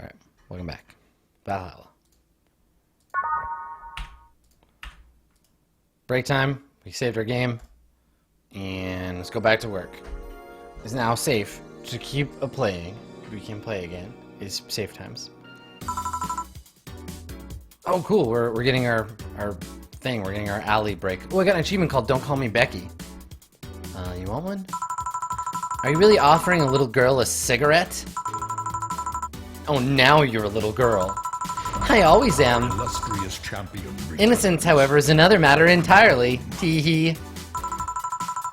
Alright, welcome back. Valhalla. Break time. We saved our game. And let's go back to work. It's now safe to keep playing. We can play again. It's safe times. Oh, cool. We're getting our thing. We're getting our alley break. Oh, I got an achievement called Don't Call Me Becky. You want one? Are you really offering a little girl a cigarette? Oh, now you're a little girl. I always am. Illustrious champion. Innocence, however, is another matter entirely. Tee-hee.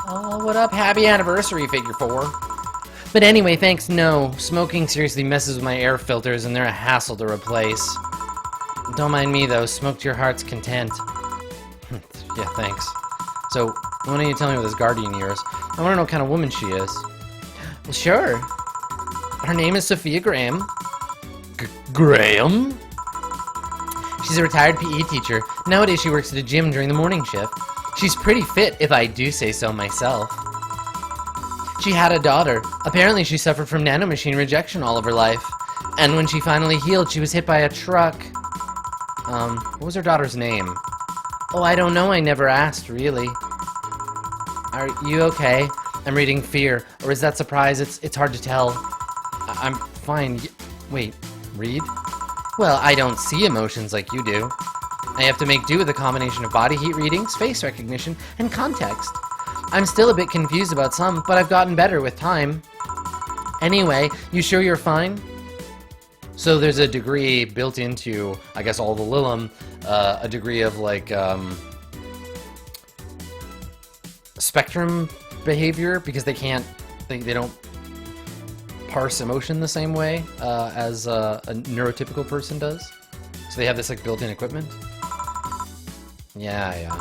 Oh, what up? Happy anniversary, Figure 4. But anyway, thanks, no. Smoking seriously messes with my air filters, and they're a hassle to replace. Don't mind me, though. Smoke to your heart's content. Yeah, thanks. So, why don't you tell me about this guardian of yours? I want to know what kind of woman she is. Well, sure. Her name is Sophia Graham. Graham? She's a retired PE teacher. Nowadays, she works at a gym during the morning shift. She's pretty fit, if I do say so myself. She had a daughter. Apparently, she suffered from nanomachine rejection all of her life. And when she finally healed, she was hit by a truck. What was her daughter's name? Oh, I don't know. I never asked, really. Are you okay? I'm reading fear. Or is that surprise? It's hard to tell. I'm fine. Wait, read? Well, I don't see emotions like you do. I have to make do with a combination of body heat readings, face recognition, and context. I'm still a bit confused about some, but I've gotten better with time. Anyway, you sure you're fine? So there's a degree built into, I guess, all the Lilum, a degree of, like, spectrum behavior, because they can't, they don't parse emotion the same way as a neurotypical person does. So they have this, like, built-in equipment. Yeah.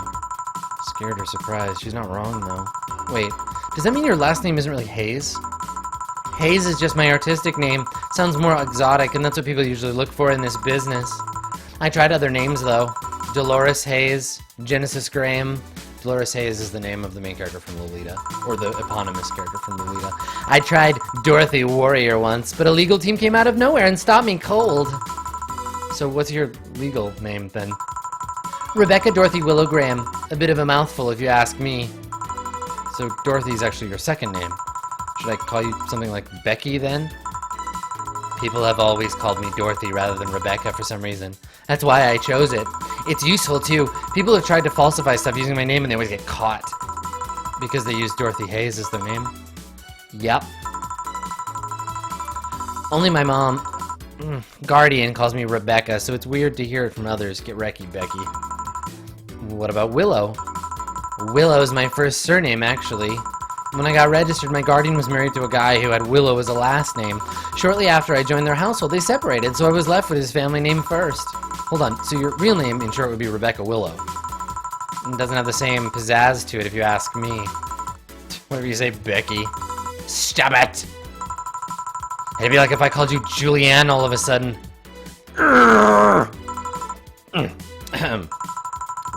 Scared or surprised. She's not wrong, though. Wait, does that mean your last name isn't really Hayes? Hayes is just my artistic name. Sounds more exotic, and that's what people usually look for in this business. I tried other names, though. Dolores Hayes, Genesis Graham. Dolores Hayes is the name of the main character from Lolita, or the eponymous character from Lolita. I tried Dorothy Warrior once, but a legal team came out of nowhere and stopped me cold. So what's your legal name, then? Rebecca Dorothy Willow Graham. A bit of a mouthful, if you ask me. So Dorothy's actually your second name. Should I call you something like Becky, then? People have always called me Dorothy rather than Rebecca for some reason. That's why I chose it. It's useful, too. People have tried to falsify stuff using my name, and they always get caught. Because they use Dorothy Hayes as their name. Yep. Only my mom, guardian, calls me Rebecca, so it's weird to hear it from others. Get wrecky, Becky. What about Willow? Willow's my first surname, actually. When I got registered, my guardian was married to a guy who had Willow as a last name. Shortly after I joined their household, they separated, so I was left with his family name first. Hold on, so your real name, in short, would be Rebecca Willow. It doesn't have the same pizzazz to it, if you ask me. Whatever you say, Becky. Stop it! It'd be like if I called you Julianne all of a sudden.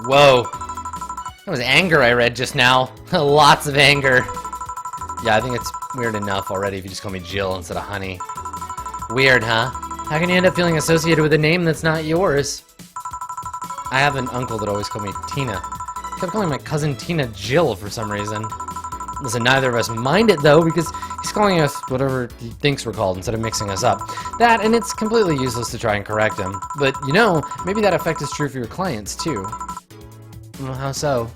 Whoa. That was anger I read just now. Lots of anger. Yeah, I think it's weird enough already if you just call me Jill instead of Honey. Weird, huh? How can you end up feeling associated with a name that's not yours? I have an uncle that always called me Tina. He kept calling my cousin Tina Jill for some reason. Listen, neither of us mind it, though, because he's calling us whatever he thinks we're called instead of mixing us up. That, and it's completely useless to try and correct him. But, you know, maybe that effect is true for your clients, too. Well, how so?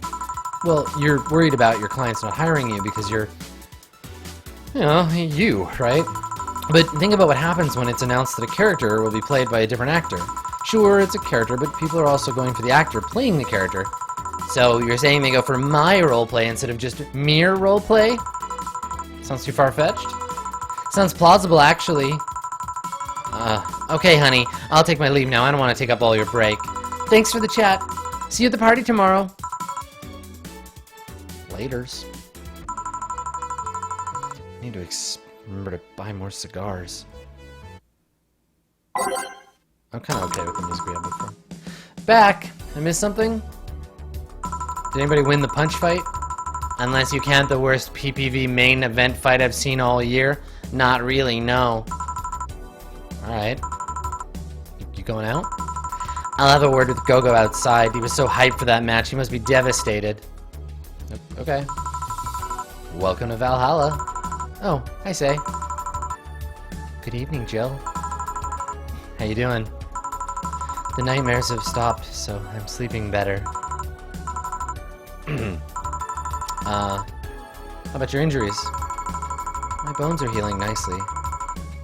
Well, you're worried about your clients not hiring you because you're, you know, you, right? But think about what happens when it's announced that a character will be played by a different actor. Sure, it's a character, but people are also going for the actor playing the character. So you're saying they go for my roleplay instead of just mere roleplay? Sounds too far-fetched? Sounds plausible, actually. Okay, honey. I'll take my leave now. I don't want to take up all your break. Thanks for the chat. See you at the party tomorrow. Laters. I need to remember to buy more cigars. I'm kind of okay with the music we had before. Back! I missed something? Did anybody win the punch fight? Unless you count the worst PPV main event fight I've seen all year. Not really, no. Alright. You going out? I'll have a word with Gogo outside. He was so hyped for that match. He must be devastated. Okay. Welcome to Valhalla. Oh, I say. Good evening, Jill. How you doing? The nightmares have stopped, so I'm sleeping better. How about your injuries? My bones are healing nicely.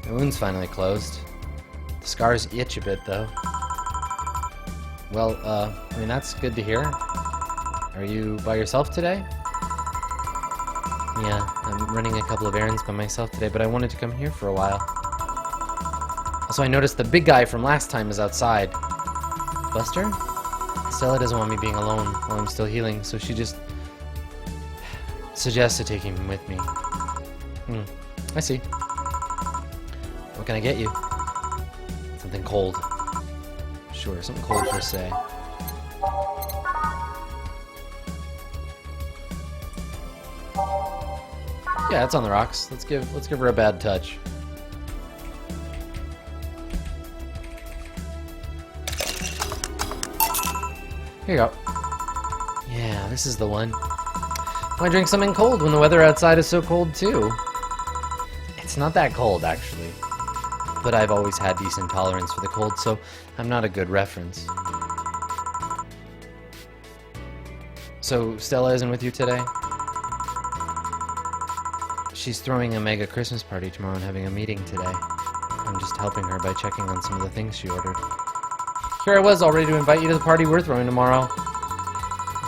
My wound's finally closed. The scars itch a bit, though. Well, I mean, that's good to hear. Are you by yourself today? Yeah, I'm running a couple of errands by myself today, but I wanted to come here for a while. Also, I noticed the big guy from last time is outside. Buster? Stella doesn't want me being alone while I'm still healing, so she just suggested taking him with me. I see. What can I get you? Something cold. Sure, something cold for say. Yeah, it's on the rocks. Let's give her a bad touch. Here you go. Yeah, this is the one. Why drink something cold when the weather outside is so cold too? It's not that cold, actually. But I've always had decent tolerance for the cold, so I'm not a good reference. So, Stella isn't with you today? She's throwing a mega Christmas party tomorrow and having a meeting today. I'm just helping her by checking on some of the things she ordered. Here I was, all ready to invite you to the party we're throwing tomorrow.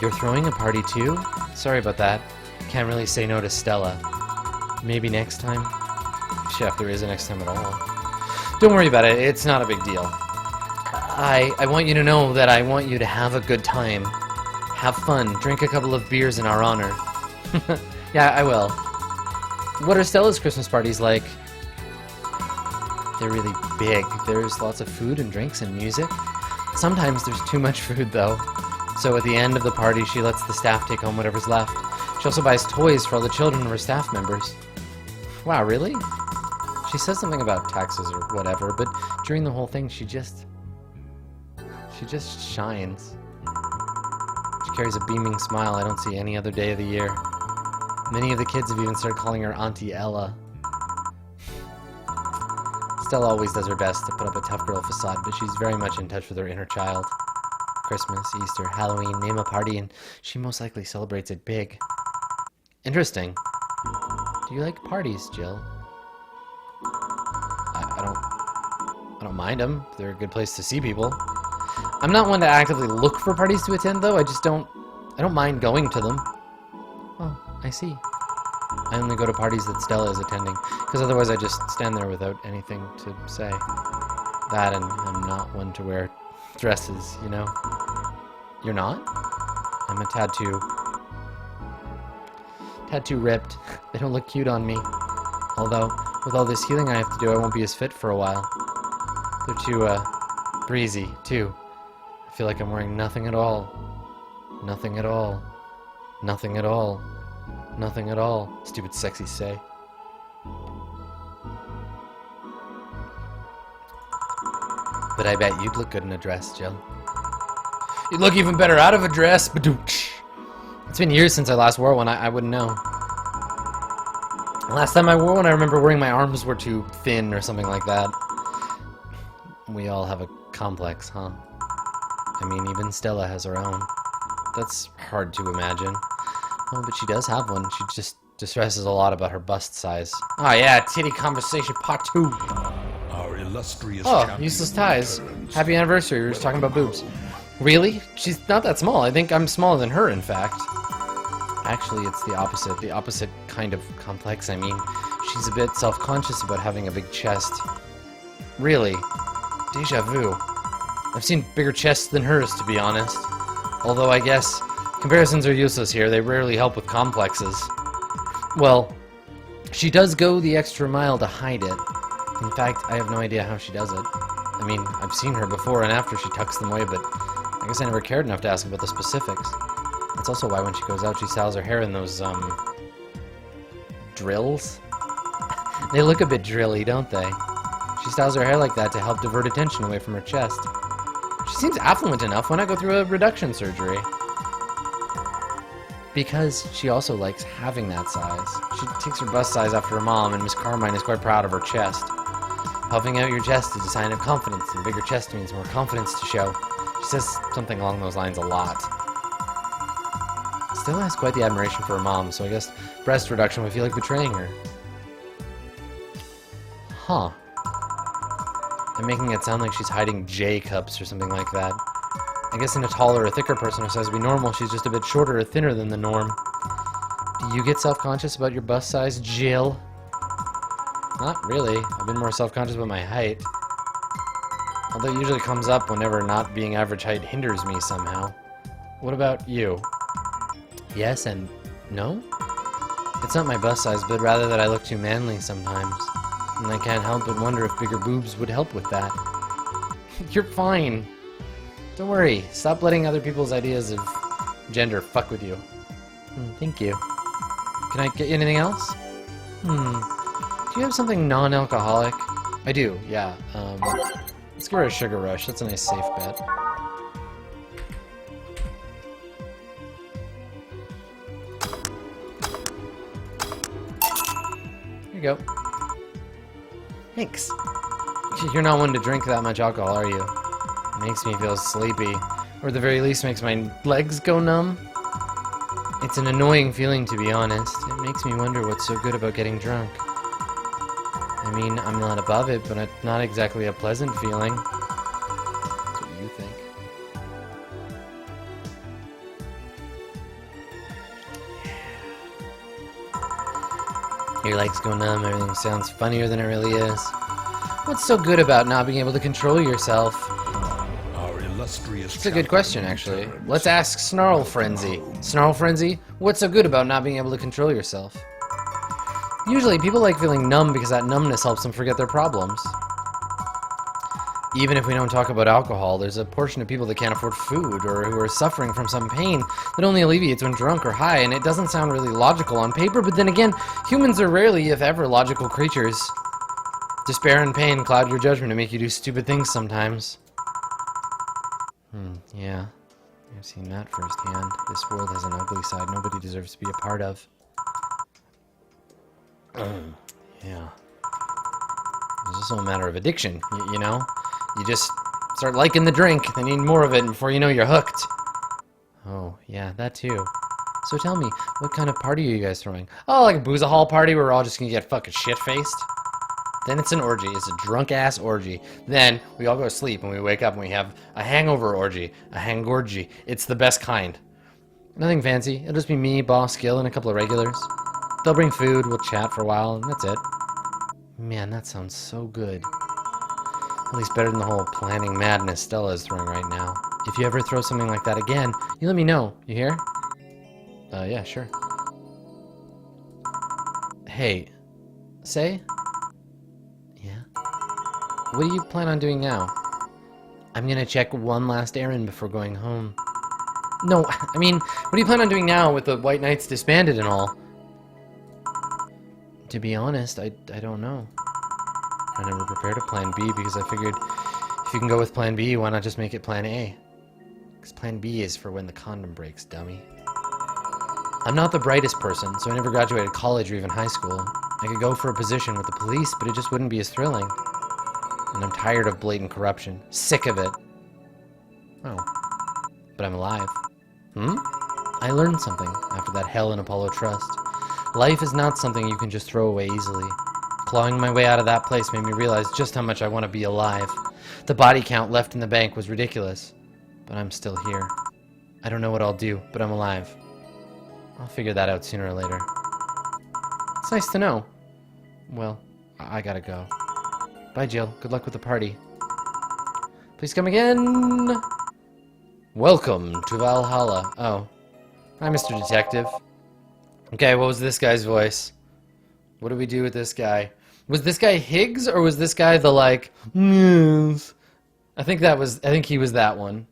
You're throwing a party too? Sorry about that. Can't really say no to Stella. Maybe next time? Chef, there is a next time at all. Don't worry about it, it's not a big deal. I want you to know that I want you to have a good time. Have fun, drink a couple of beers in our honor. Yeah, I will. What are Stella's Christmas parties like? They're really big. There's lots of food and drinks and music. Sometimes there's too much food, though. So at the end of the party, she lets the staff take home whatever's left. She also buys toys for all the children of her staff members. Wow, really? She says something about taxes or whatever, but during the whole thing, she just shines. She carries a beaming smile I don't see any other day of the year. Many of the kids have even started calling her Auntie Ella. Stella always does her best to put up a tough girl facade, but she's very much in touch with her inner child. Christmas, Easter, Halloween, name a party, and she most likely celebrates it big. Interesting. Do you like parties, Jill? I don't mind them. They're a good place to see people. I'm not one to actively look for parties to attend, though. I don't mind going to them. Oh, I see. I only go to parties that Stella is attending, because otherwise I just stand there without anything to say. That, and I'm not one to wear dresses, you know? You're not? I'm a tad too ripped. They don't look cute on me. Although, with all this healing I have to do, I won't be as fit for a while. They're too, breezy, too. I feel like I'm wearing nothing at all. Nothing at all. Nothing at all. Nothing at all. Stupid sexy say. But I bet you'd look good in a dress, Jill. You'd look even better out of a dress, badooch. It's been years since I last wore one, I wouldn't know. Last time I wore one, I remember worrying my arms were too thin or something like that. We all have a complex, huh? I mean, even Stella has her own. That's hard to imagine. Oh, but she does have one. She just distresses a lot about her bust size. Oh yeah, titty conversation part 2. Our illustrious useless ties. Happy anniversary. We were just talking about boobs. Really? She's not that small. I think I'm smaller than her, in fact. Actually, it's the opposite. The opposite kind of complex, I mean. She's a bit self-conscious about having a big chest. Really? Deja vu. I've seen bigger chests than hers, to be honest. Although I guess comparisons are useless here. They rarely help with complexes. Well, she does go the extra mile to hide it. In fact, I have no idea how she does it. I mean, I've seen her before and after she tucks them away, but I guess I never cared enough to ask about the specifics. That's also why when she goes out, she styles her hair in those, drills? They look a bit drilly, don't they? She styles her hair like that to help divert attention away from her chest. She seems affluent enough. Why not go through a reduction surgery? Because she also likes having that size. She takes her bust size after her mom, and Miss Carmine is quite proud of her chest. Puffing out your chest is a sign of confidence, and a bigger chest means more confidence to show. She says something along those lines a lot. Still has quite the admiration for her mom, so I guess breast reduction would feel like betraying her. Huh. I'm making it sound like she's hiding J cups or something like that. I guess in a taller or thicker person who says to be normal, she's just a bit shorter or thinner than the norm. Do you get self-conscious about your bust size, Jill? Not really. I've been more self-conscious about my height. Although it usually comes up whenever not being average height hinders me somehow. What about you? Yes and no? It's not my bust size, but rather that I look too manly sometimes. And I can't help but wonder if bigger boobs would help with that. You're fine. Don't worry. Stop letting other people's ideas of gender fuck with you. Thank you. Can I get you anything else? Do you have something non-alcoholic? I do, yeah. Let's give her a sugar rush. That's a nice safe bet. Here you go. Thanks. You're not one to drink that much alcohol, are you? It makes me feel sleepy. Or at the very least makes my legs go numb. It's an annoying feeling, to be honest. It makes me wonder what's so good about getting drunk. I mean, I'm not above it, but it's not exactly a pleasant feeling. That's what you think. Your legs go numb, everything sounds funnier than it really is. What's so good about not being able to control yourself? Our illustrious It's a good question, actually. Let's ask Snarl Frenzy. Snarl Frenzy, what's so good about not being able to control yourself? Usually, people like feeling numb because that numbness helps them forget their problems. Even if we don't talk about alcohol, there's a portion of people that can't afford food or who are suffering from some pain that only alleviates when drunk or high, and it doesn't sound really logical on paper, but then again, humans are rarely, if ever, logical creatures. Despair and pain cloud your judgment and make you do stupid things sometimes. Yeah. I've seen that firsthand. This world has an ugly side nobody deserves to be a part of. Yeah. It's also a matter of addiction, you know? You just start liking the drink, then you need more of it, and before you know you're hooked. Oh, yeah, that too. So tell me, what kind of party are you guys throwing? Oh, like a booze hall party where we're all just gonna get fucking shit-faced? Then it's an orgy. It's a drunk-ass orgy. Then we all go to sleep and we wake up and we have a hangover orgy. A hangorgy. It's the best kind. Nothing fancy. It'll just be me, Boss, Gil, and a couple of regulars. They'll bring food, we'll chat for a while, and that's it. Man, that sounds so good. At least better than the whole planning madness Stella is throwing right now. If you ever throw something like that again, you let me know. You hear? Yeah, sure. Hey. Say? Yeah? What do you plan on doing now? I'm gonna check one last errand before going home. No, I mean, what do you plan on doing now with the White Knights disbanded and all? To be honest, I don't know. I never prepared a plan B because I figured if you can go with plan B, why not just make it plan A? Because plan B is for when the condom breaks, dummy. I'm not the brightest person, so I never graduated college or even high school. I could go for a position with the police, but it just wouldn't be as thrilling. And I'm tired of blatant corruption. Sick of it. Oh. But I'm alive. I learned something after that hell in Apollo Trust. Life is not something you can just throw away easily. Clawing my way out of that place made me realize just how much I want to be alive. The body count left in the bank was ridiculous. But I'm still here. I don't know what I'll do, but I'm alive. I'll figure that out sooner or later. It's nice to know. Well, I gotta go. Bye, Jill. Good luck with the party. Please come again! Welcome to Valhalla. Oh. Hi, Mr. Detective. Okay, what was this guy's voice? What do we do with this guy? Was this guy Higgs, or was this guy the, like, yes? I think he was that one.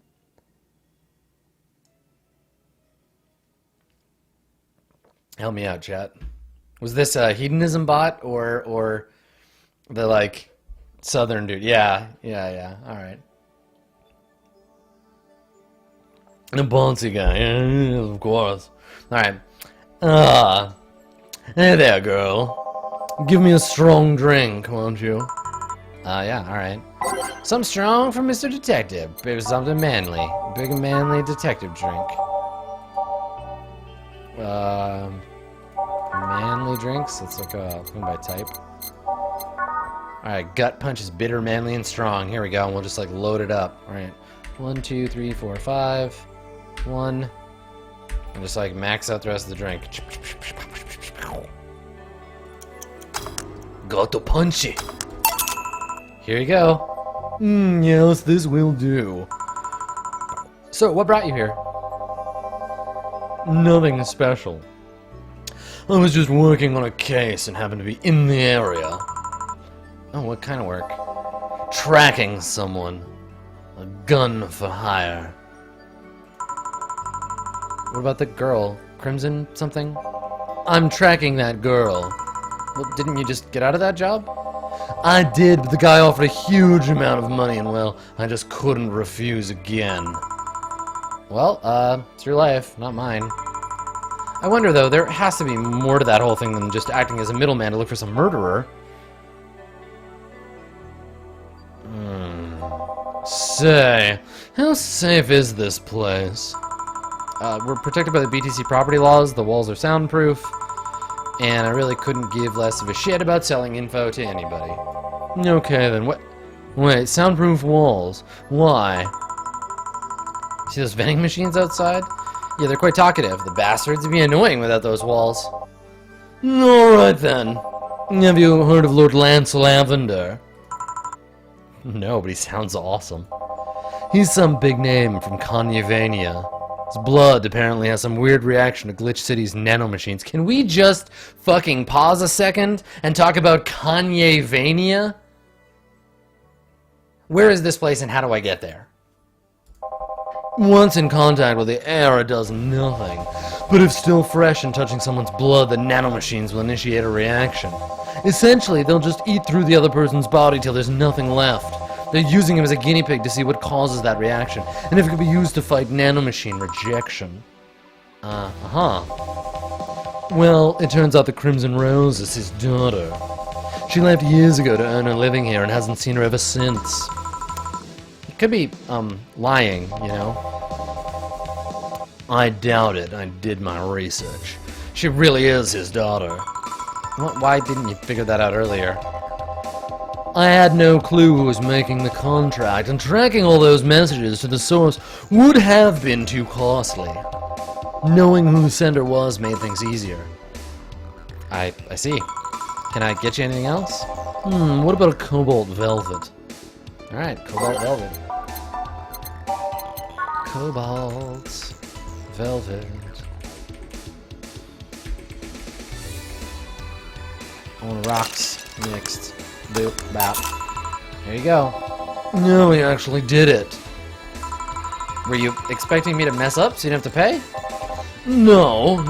Help me out, chat. Was this a hedonism bot, or the, like, Southern dude. Yeah. Alright. And a bouncy guy. Yeah, of course. Alright. Hey there, girl. Give me a strong drink, won't you? Yeah, alright. Some strong for Mr. Detective. Maybe something manly. Big manly detective drink. Manly drinks? Let's look thing by type. Alright, gut punch is bitter, manly, and strong. Here we go, and we'll just like load it up. Alright. 1, 2, 3, 4, 5. 1. And just like max out the rest of the drink. Got to punch it. Here you go. Yes, this will do. So, what brought you here? Nothing special. I was just working on a case and happened to be in the area. Oh, what kind of work? Tracking someone. A gun for hire. What about the girl? Crimson something? I'm tracking that girl. Well, didn't you just get out of that job? I did, but the guy offered a huge amount of money, and well, I just couldn't refuse again. Well, it's your life, not mine. I wonder, though, there has to be more to that whole thing than just acting as a middleman to look for some murderer. Say, how safe is this place? We're protected by the BTC property laws, the walls are soundproof, and I really couldn't give less of a shit about selling info to anybody. Okay, then what? Wait, soundproof walls. Why? See those vending machines outside? Yeah, they're quite talkative. The bastards would be annoying without those walls. Alright then. Have you heard of Lord Lance Lavender? No, but he sounds awesome. He's some big name from Kanyavania. His blood apparently has some weird reaction to Glitch City's nanomachines. Can we just fucking pause a second and talk about Kanyavania? Where is this place and how do I get there? Once in contact with the air, it does nothing. But if still fresh and touching someone's blood, the nanomachines will initiate a reaction. Essentially, they'll just eat through the other person's body till there's nothing left. They're using him as a guinea pig to see what causes that reaction, and if it could be used to fight nanomachine rejection. Well, it turns out the Crimson Rose is his daughter. She left years ago to earn her living here and hasn't seen her ever since. He could be, lying, you know? I doubt it. I did my research. She really is his daughter. Why didn't you figure that out earlier? I had no clue who was making the contract, and tracking all those messages to the source would have been too costly. Knowing who the sender was made things easier. I see. Can I get you anything else? What about a cobalt velvet? Alright, cobalt velvet. Cobalt velvet. On rocks mixed. Boop, bop. There you go. No, he actually did it. Were you expecting me to mess up so you didn't have to pay? No,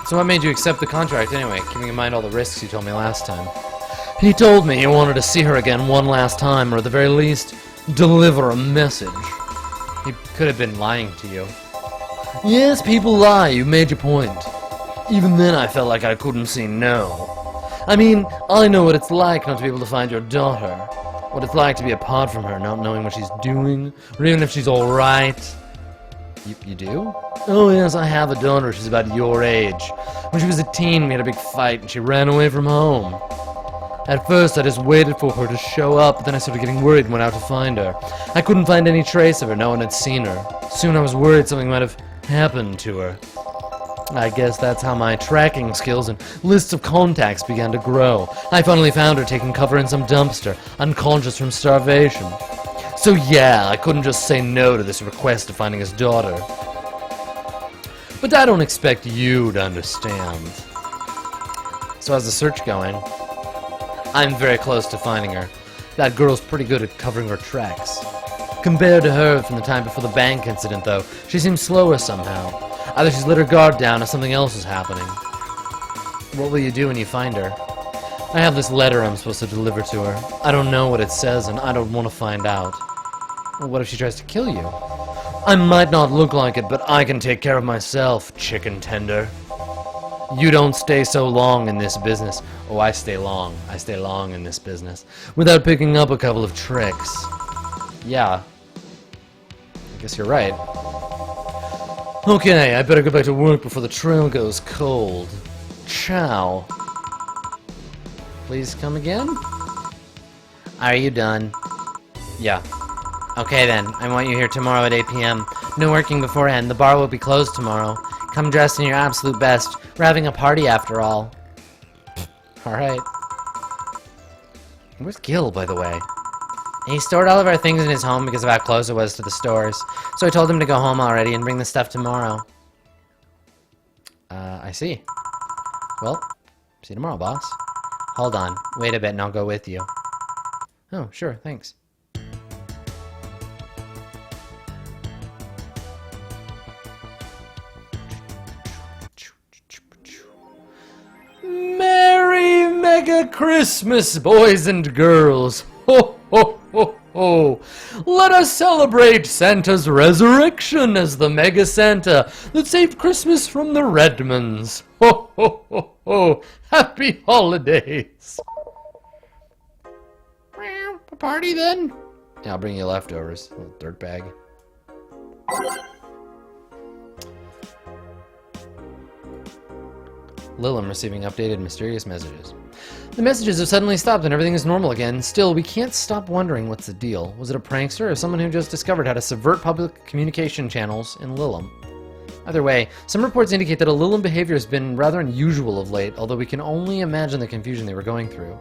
So what made you accept the contract anyway, keeping in mind all the risks you told me last time? He told me he wanted to see her again one last time, or at the very least, deliver a message. He could have been lying to you. Yes, people lie, you made your point. Even then I felt like I couldn't say no. I mean, I know what it's like not to be able to find your daughter. What it's like to be apart from her, not knowing what she's doing, or even if she's alright. You do? Oh yes, I have a daughter. She's about your age. When she was a teen, we had a big fight, and she ran away from home. At first, I just waited for her to show up, but then I started getting worried and went out to find her. I couldn't find any trace of her. No one had seen her. Soon I was worried something might have happened to her. I guess that's how my tracking skills and lists of contacts began to grow. I finally found her taking cover in some dumpster, unconscious from starvation. So yeah, I couldn't just say no to this request of finding his daughter. But I don't expect you to understand. So how's the search going? I'm very close to finding her. That girl's pretty good at covering her tracks. Compared to her from the time before the bank incident, though, she seems slower somehow. Either she's let her guard down or something else is happening. What will you do when you find her? I have this letter I'm supposed to deliver to her. I don't know what it says, and I don't want to find out. Well, what if she tries to kill you? I might not look like it, but I can take care of myself, chicken tender. You don't stay so long in this business. Oh, I stay long. I stay long in this business. Without picking up a couple of tricks. Yeah. I guess you're right. Okay, I better go back to work before the trail goes cold. Ciao. Please come again? Are you done? Yeah. Okay then, I want you here tomorrow at 8 p.m. No working beforehand. The bar will be closed tomorrow. Come dressed in your absolute best. We're having a party after all. Alright. Where's Gil, by the way? He stored all of our things in his home because of how close it was to the stores. So I told him to go home already and bring the stuff tomorrow. I see. Well, see you tomorrow, boss. Hold on. Wait a bit and I'll go with you. Oh, sure, thanks. Merry Mega Christmas, boys and girls! Ho, ho, ho, ho! Let us celebrate Santa's resurrection as the Mega Santa that saved Christmas from the Redmonds. Ho, ho, ho, ho! Happy holidays! A party then? Yeah, I'll bring you leftovers, little dirtbag. Lilim receiving updated mysterious messages. The messages have suddenly stopped and everything is normal again. Still, we can't stop wondering what's the deal. Was it a prankster or someone who just discovered how to subvert public communication channels in Lilim? Either way, some reports indicate that a Lilim behavior has been rather unusual of late, although we can only imagine the confusion they were going through.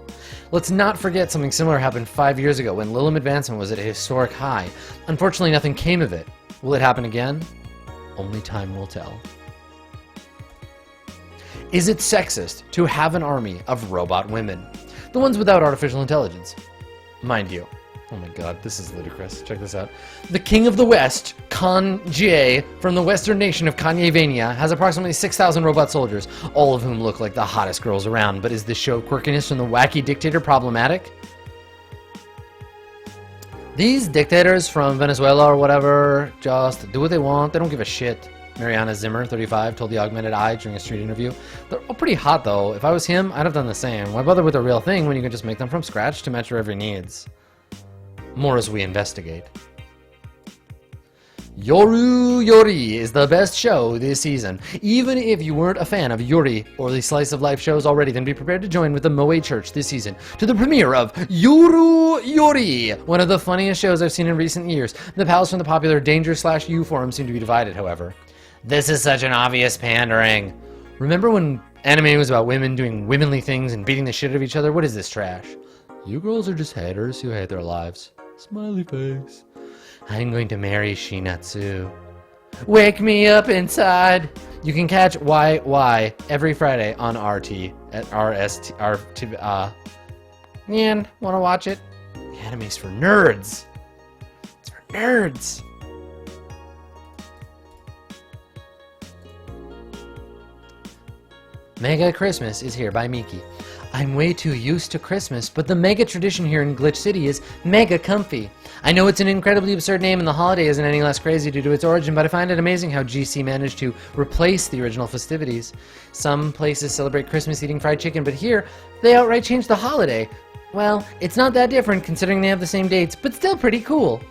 Let's not forget something similar happened 5 years ago when Lilim advancement was at a historic high. Unfortunately, nothing came of it. Will it happen again? Only time will tell. Is it sexist to have an army of robot women? The ones without artificial intelligence. Mind you. Oh my god, this is ludicrous. Check this out. The King of the West, Kanye, from the western nation of Kanyevania, has approximately 6,000 robot soldiers, all of whom look like the hottest girls around. But is this show of quirkiness from the wacky dictator problematic? These dictators from Venezuela or whatever just do what they want. They don't give a shit. Mariana Zimmer, 35, told the Augmented Eye during a street interview. They're all pretty hot, though. If I was him, I'd have done the same. Why bother with a real thing when you can just make them from scratch to match your every needs? More as we investigate. Yoru Yori is the best show this season. Even if you weren't a fan of Yuri or the slice of life shows already, then be prepared to join with the Moe Church this season to the premiere of Yoru Yori, one of the funniest shows I've seen in recent years. The pals from the popular Danger/U forum seem to be divided, however. This is such an obvious pandering. Remember when anime was about women doing womanly things and beating the shit out of each other? What is this trash? You girls are just haters who hate their lives. Smiley face. I'm going to marry Shinatsu. Wake me up inside. You can catch YY every Friday on RT at RT. And wanna watch it? The anime's for nerds. It's for nerds. Mega Christmas is here by Miki. I'm way too used to Christmas, but the mega tradition here in Glitch City is mega comfy. I know it's an incredibly absurd name and the holiday isn't any less crazy due to its origin, but I find it amazing how GC managed to replace the original festivities. Some places celebrate Christmas eating fried chicken, but here, they outright changed the holiday. Well, it's not that different considering they have the same dates, but still pretty cool.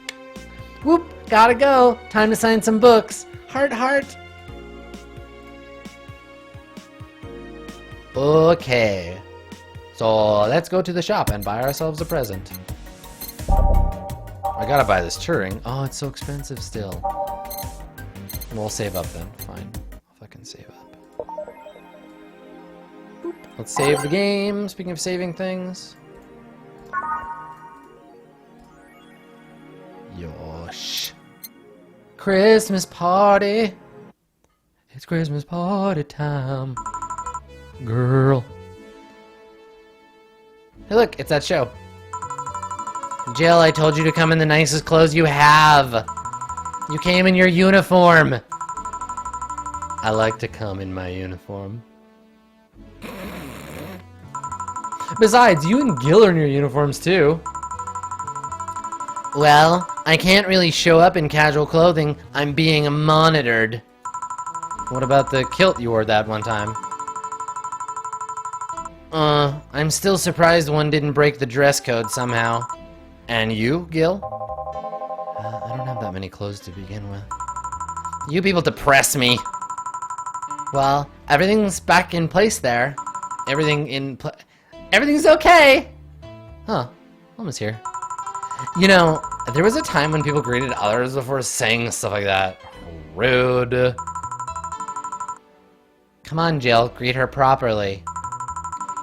Whoop, gotta go. Time to sign some books. Heart, heart. Okay. So let's go to the shop and buy ourselves a present. I gotta buy this Turing. Oh, it's so expensive still. We'll save up then. Fine. I'll fucking save up. Boop. Let's save the game. Speaking of saving things. Yosh. Christmas party. It's Christmas party time. Girl. Hey look, it's that show. Jill, I told you to come in the nicest clothes you have. You came in your uniform. I like to come in my uniform. Besides, you and Gil are in your uniforms too. Well, I can't really show up in casual clothing. I'm being monitored. What about the kilt you wore that one time? I'm still surprised one didn't break the dress code somehow. And you, Gil? I don't have that many clothes to begin with. You people depress me. Well, everything's back in place there. Everything's okay! Huh. Almost here. You know, there was a time when people greeted others before saying stuff like that. Rude. Come on, Jill. Greet her properly.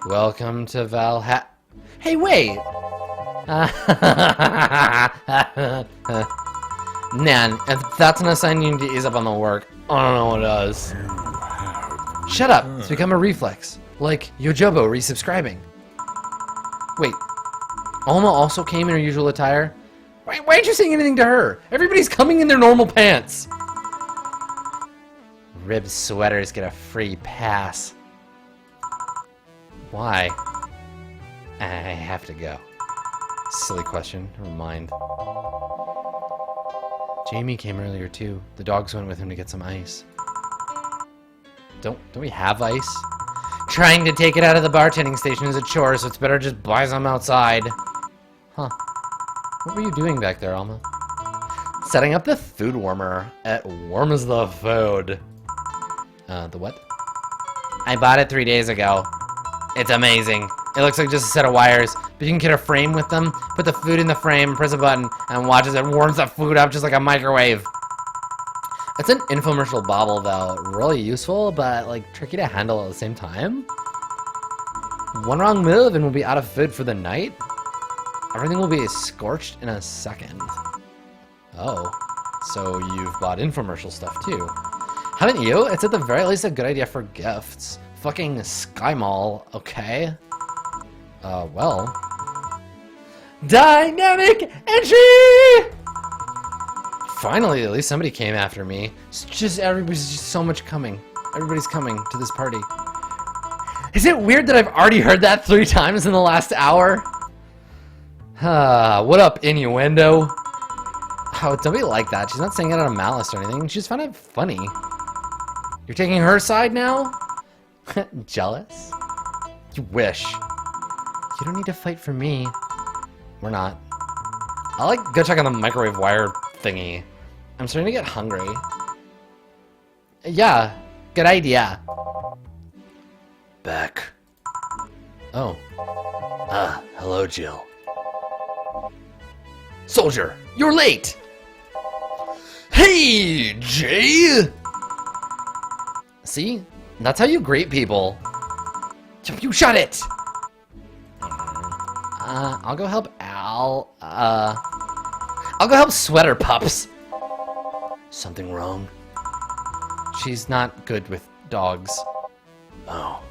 Welcome to Valhalla. Hey, wait! Man, if that's not a sign you need to ease up on the work, I don't know what does. Shut up! It's become a reflex. Like Yojobo resubscribing. Wait, Alma also came in her usual attire? Why aren't you saying anything to her? Everybody's coming in their normal pants. Ribbed sweaters get a free pass. Why? I have to go. Silly question. Never mind. Jamie came earlier too. The dogs went with him to get some ice. Don't we have ice? Trying to take it out of the bartending station is a chore, so it's better just buy some outside. Huh. What were you doing back there, Alma? Setting up the food warmer. It warms the food. The what? I bought it 3 days ago. It's amazing. It looks like just a set of wires, but you can get a frame with them, put the food in the frame, press a button, and watch as it warms the food up just like a microwave. It's an infomercial bauble, though. Really useful, but like tricky to handle at the same time. One wrong move and we'll be out of food for the night. Everything will be scorched in a second. Oh, so you've bought infomercial stuff too. Haven't you? It's at the very least a good idea for gifts. Fucking Sky Mall, okay. Well. Dynamic entry! Finally, at least somebody came after me. It's just everybody's just so much coming. Everybody's coming to this party. Is it weird that I've already heard that 3 times in the last hour? What up, innuendo? Oh, don't be like that. She's not saying it out of malice or anything. She just found it funny. You're taking her side now? Jealous? You wish. You don't need to fight for me. We're not. I'll like go check on the microwave wire thingy. I'm starting to get hungry. Yeah, good idea. Back. Oh. Hello, Jill. Soldier, you're late! Hey, Jay! See? That's how you greet people. You shut it! I'll go help Al. I'll go help Sweater Pups. Something wrong? She's not good with dogs. Oh.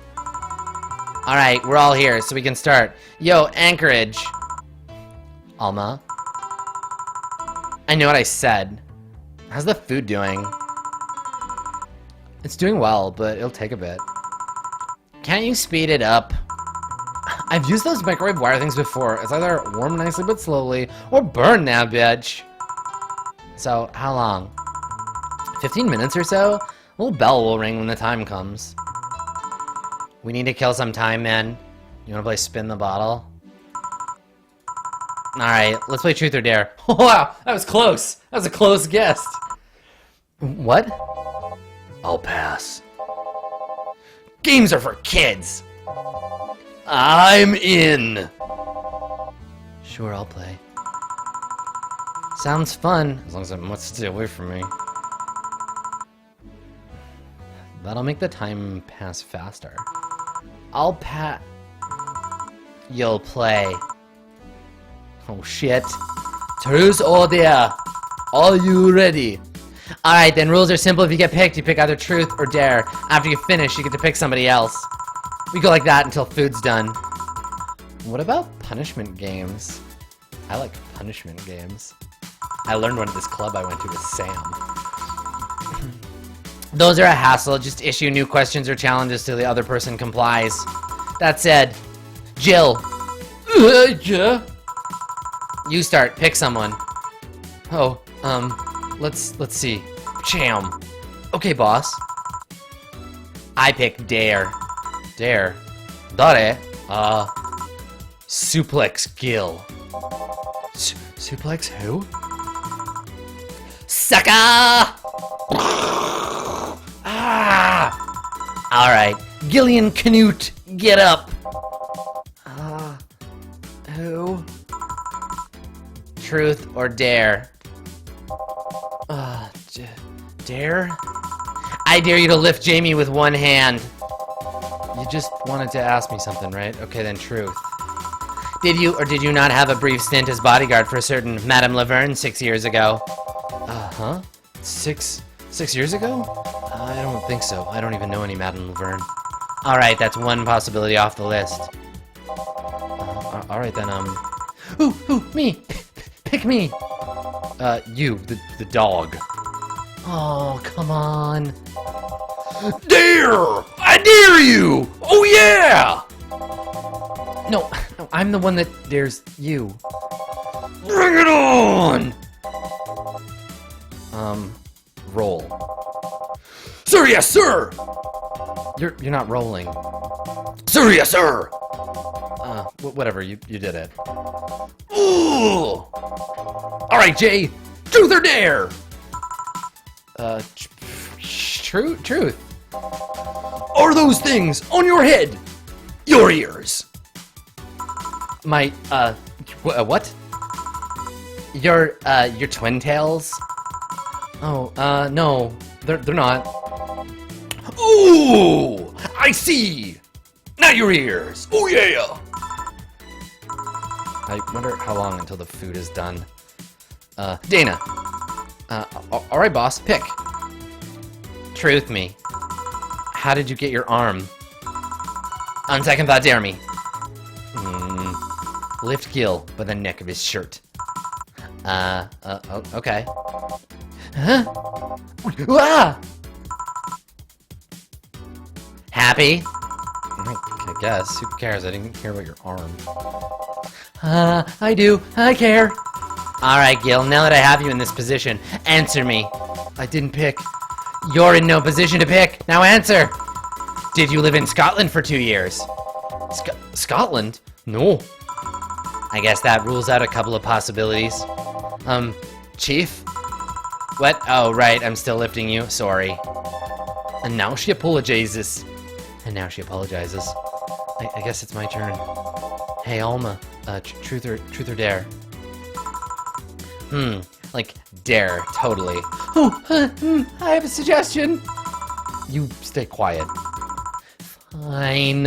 Alright, we're all here, so we can start. Yo, Anchorage. Alma. I know what I said. How's the food doing? It's doing well, but it'll take a bit. Can't you speed it up? I've used those microwave wire things before. It's either warm nicely but slowly, or burn now, bitch. So, how long? 15 minutes or so? A little bell will ring when the time comes. We need to kill some time, man. You wanna play spin the bottle? Alright, let's play truth or dare. Wow, that was close. That was a close guess. What? I'll pass. Games are for kids. I'm in. Sure, I'll play. Sounds fun, as long as it wants to stay away from me. That'll make the time pass faster. I'll You'll play. Oh shit. Truce or dare? Are you ready? Alright, then rules are simple. If you get picked, you pick either truth or dare. After you finish, you get to pick somebody else. We go like that until food's done. What about punishment games? I like punishment games. I learned one at this club I went to with Sam. Those are a hassle. Just issue new questions or challenges till the other person complies. That said, Jill. Yeah. You start. Pick someone. Oh, let's see. Cham. Okay, boss. I pick Dare. Dare. Dare. Suplex Gil. Suplex who? Sucker! Ah! Alright. Gillian Canute, get up. Who? Truth or dare? Dare? I dare you to lift Jamie with one hand. You just wanted to ask me something, right? Okay, then truth. Did you or did you not have a brief stint as bodyguard for a certain Madame Laverne 6 years ago? Huh? 6 years ago? I don't think so. I don't even know any Madame Laverne. Alright, that's one possibility off the list. Alright then, Ooh, me! Pick me! You, the dog. Oh, come on. Dare! I dare you! Oh yeah! No, I'm the one that dares you. Bring it on! Roll. Sir, yes, sir! You're not rolling. Sir, yes, sir! Whatever, you did it. Ooh! Alright, Jay! Truth or dare? Truth. Are those things on your head your ears? My, what? Your twin tails? Oh, no. They're not. Ooh! I see! Now your ears! Oh yeah! I wonder how long until the food is done. Dana. Alright, boss, pick. Truth me. How did you get your arm? On second thought, dare me. Lift Gil by the neck of his shirt. Okay. Huh? Ah! Happy? I guess. Who cares? I didn't care about your arm. I do. I care. Alright, Gil, now that I have you in this position, answer me. I didn't pick. You're in no position to pick. Now answer. Did you live in Scotland for 2 years? Scotland? No. I guess that rules out a couple of possibilities. Chief? What? Oh, right, I'm still lifting you. Sorry. And now she apologizes. I guess it's my turn. Hey, Alma. Truth or dare? Like, dare, totally. Oh, I have a suggestion. You stay quiet. Fine.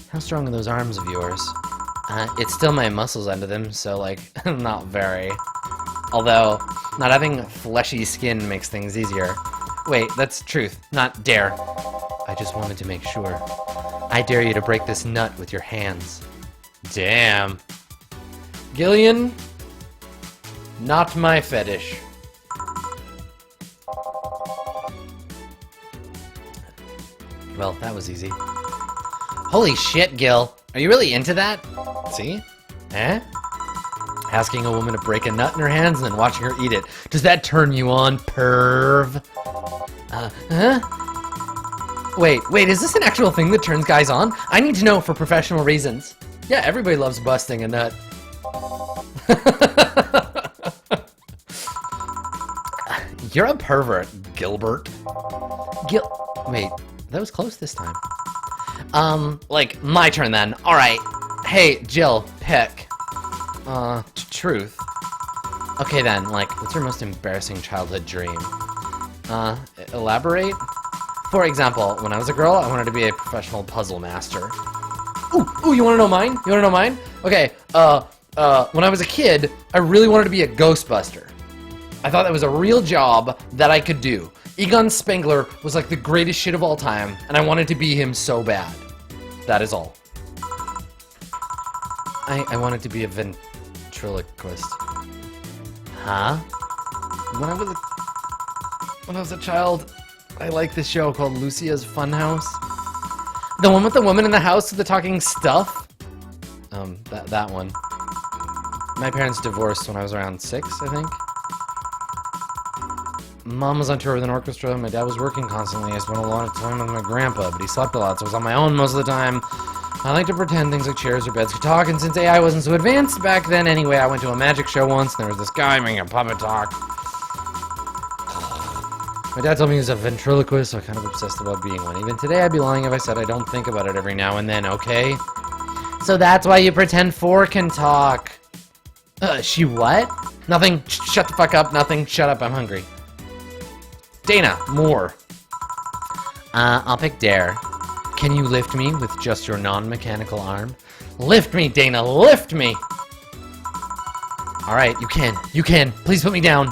How strong are those arms of yours? It's still my muscles under them, so, like, not very. Although, not having fleshy skin makes things easier. Wait, that's truth, not dare. I just wanted to make sure. I dare you to break this nut with your hands. Damn. Gillian, not my fetish. Well, that was easy. Holy shit, Gil. Are you really into that? See? Eh? Asking a woman to break a nut in her hands and then watching her eat it. Does that turn you on, perv? Huh? Wait, is this an actual thing that turns guys on? I need to know for professional reasons. Yeah, everybody loves busting a nut. You're a pervert, Gilbert. Wait, that was close this time. Like, my turn then. Alright. Hey, Jill, pick. Truth. Okay then, like, what's your most embarrassing childhood dream? Elaborate? For example, when I was a girl, I wanted to be a professional puzzle master. Ooh, you wanna know mine? Okay, when I was a kid, I really wanted to be a Ghostbuster. I thought that was a real job that I could do. Egon Spengler was like the greatest shit of all time, and I wanted to be him so bad. That is all. I wanted to be a ventriloquist. Huh? When I was a child, I liked this show called Lucia's Funhouse. The one with the woman in the house with the talking stuff? That one. My parents divorced when I was around 6, I think. Mom was on tour with an orchestra, my dad was working constantly. I spent a lot of time with my grandpa, but he slept a lot, so I was on my own most of the time. I like to pretend things like chairs or beds could talk, and since AI wasn't so advanced back then anyway, I went to a magic show once, and there was this guy making a puppet talk. My dad told me he was a ventriloquist, so I kind of obsessed about being one. Even today, I'd be lying if I said I don't think about it every now and then, okay? So that's why you pretend 4 can talk. She what? Nothing. Shut the fuck up. Nothing. Shut up. I'm hungry. Dana, more. I'll pick Dare. Can you lift me with just your non-mechanical arm? Lift me, Dana. Lift me. All right, you can. You can. Please put me down.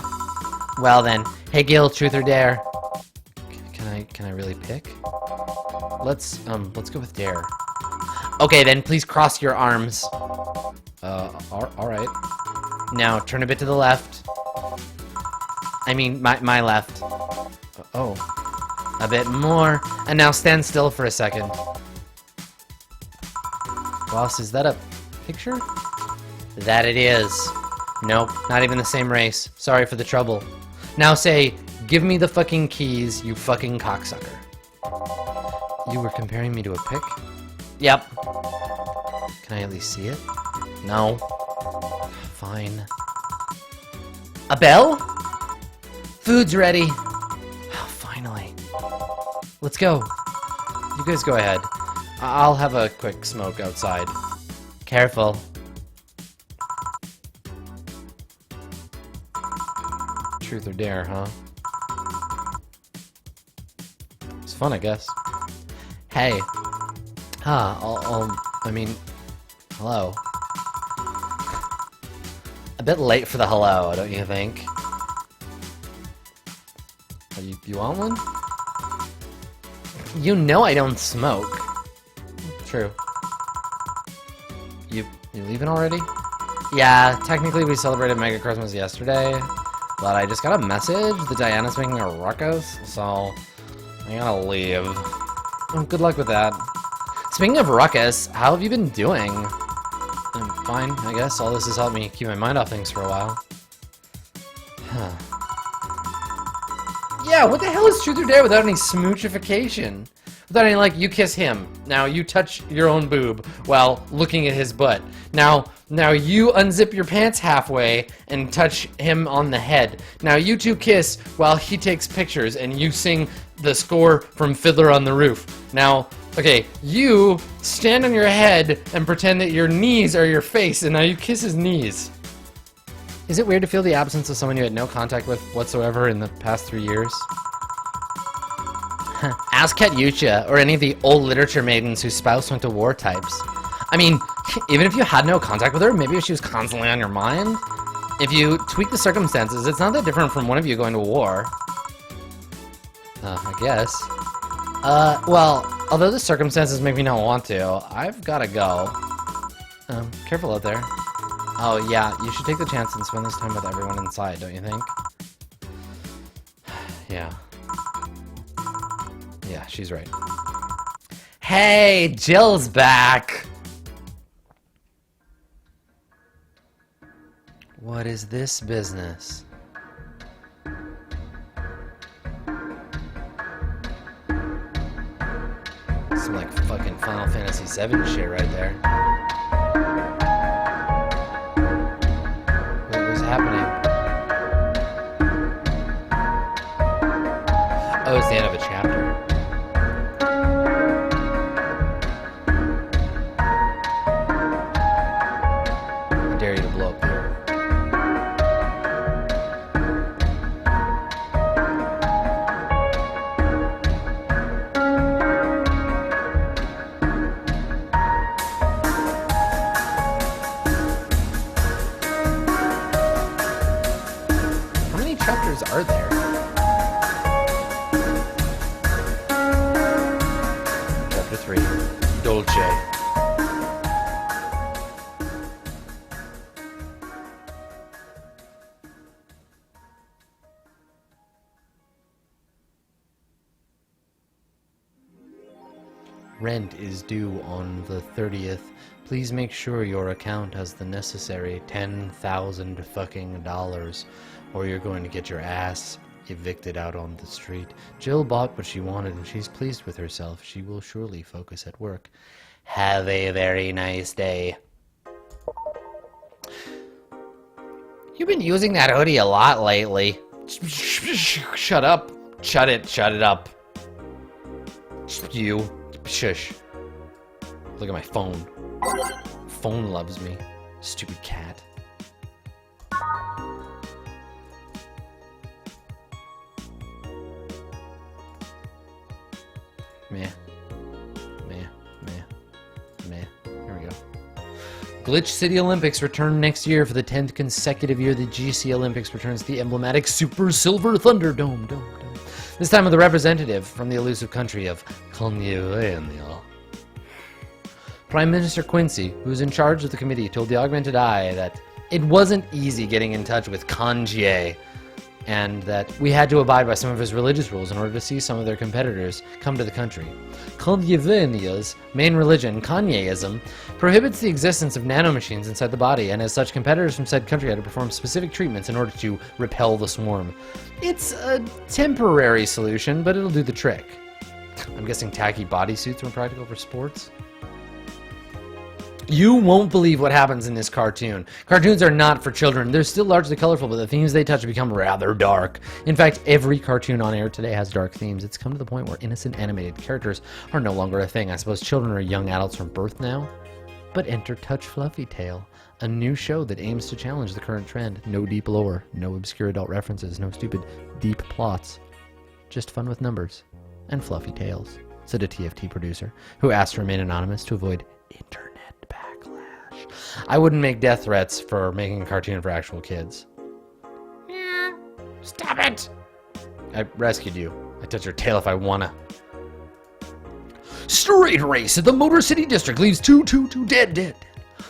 Well then. Hey, Gil. Truth or Dare? Can I really pick? Let's go with Dare. Okay, then please cross your arms. All right. Now turn a bit to the left. I mean, my left. Oh, a bit more. And now stand still for a second. Boss, is that a picture? That it is. Nope, not even the same race. Sorry for the trouble. Now say, give me the fucking keys, you fucking cocksucker. You were comparing me to a pic? Yep. Can I at least see it? No. Fine. A bell? Food's ready. Oh, finally. Let's go. You guys go ahead. I'll have a quick smoke outside. Careful. Truth or Dare, huh? It's fun, I guess. Hey. I mean, hello. A bit late for the hello, don't you think? You want one? You know I don't smoke. True. You leaving already? Yeah, technically we celebrated Mega Christmas yesterday, but I just got a message that Diana's making a ruckus, so I gotta leave. Good luck with that. Speaking of ruckus, how have you been doing? I'm fine, I guess. All this has helped me keep my mind off things for a while. Huh. Yeah, what the hell is Truth or Dare without any smoochification? Without any, like, you kiss him. Now you touch your own boob while looking at his butt. Now you unzip your pants halfway and touch him on the head. Now you two kiss while he takes pictures and you sing the score from Fiddler on the Roof. Now, okay, you stand on your head and pretend that your knees are your face, and now you kiss his knees. Is it weird to feel the absence of someone you had no contact with whatsoever in the past 3 years? Ask Katyusha, or any of the old literature maidens whose spouse went to war types. I mean, even if you had no contact with her, maybe if she was constantly on your mind? If you tweak the circumstances, it's not that different from one of you going to war. I guess. Well, although the circumstances make me not want to, I've gotta go. Careful out there. Oh yeah, you should take the chance and spend this time with everyone inside, don't you think? Yeah. Yeah, she's right. Hey, Jill's back! What is this business? Some like fucking Final Fantasy VII shit right there. What was happening? Oh, it's the end of a chapter. I dare you to blow up here. How many chapters are there? Chapter 3. Dolce. Rent is due on the 30th. Please make sure your account has the necessary $10,000 fucking dollars, or you're going to get your ass evicted out on the street. Jill bought what she wanted and she's pleased with herself. She will surely focus at work. Have a very nice day. You've been using that hoodie a lot lately. Shut up. Shut it up. You. Shush. Look at my phone. Phone loves me. Stupid cat. Meh. Meh. Meh. Meh. Here we go. Glitch City Olympics return next year for the 10th consecutive year. The GC Olympics returns to the emblematic Super Silver Thunderdome. This time with a representative from the elusive country of California. Prime Minister Quincy, who is in charge of the committee, told the Augmented Eye that it wasn't easy getting in touch with Kanye, and that we had to abide by some of his religious rules in order to see some of their competitors come to the country. California's main religion, Kanyeism, prohibits the existence of nanomachines inside the body, and as such, competitors from said country had to perform specific treatments in order to repel the swarm. It's a temporary solution, but it'll do the trick. I'm guessing tacky bodysuits were practical for sports? You won't believe what happens in this cartoon. Cartoons are not for children. They're still largely colorful, but the themes they touch become rather dark. In fact, every cartoon on air today has dark themes. It's come to the point where innocent animated characters are no longer a thing. I suppose children are young adults from birth now. But enter Touch Fluffy Tale, a new show that aims to challenge the current trend. No deep lore, no obscure adult references, no stupid deep plots. Just fun with numbers and fluffy tales, said a TFT producer, who asked to remain anonymous to avoid internet backlash. I wouldn't make death threats for making a cartoon for actual kids. Yeah, stop it! I rescued you. I touch your tail if I wanna. Street race at the Motor City District leaves two dead.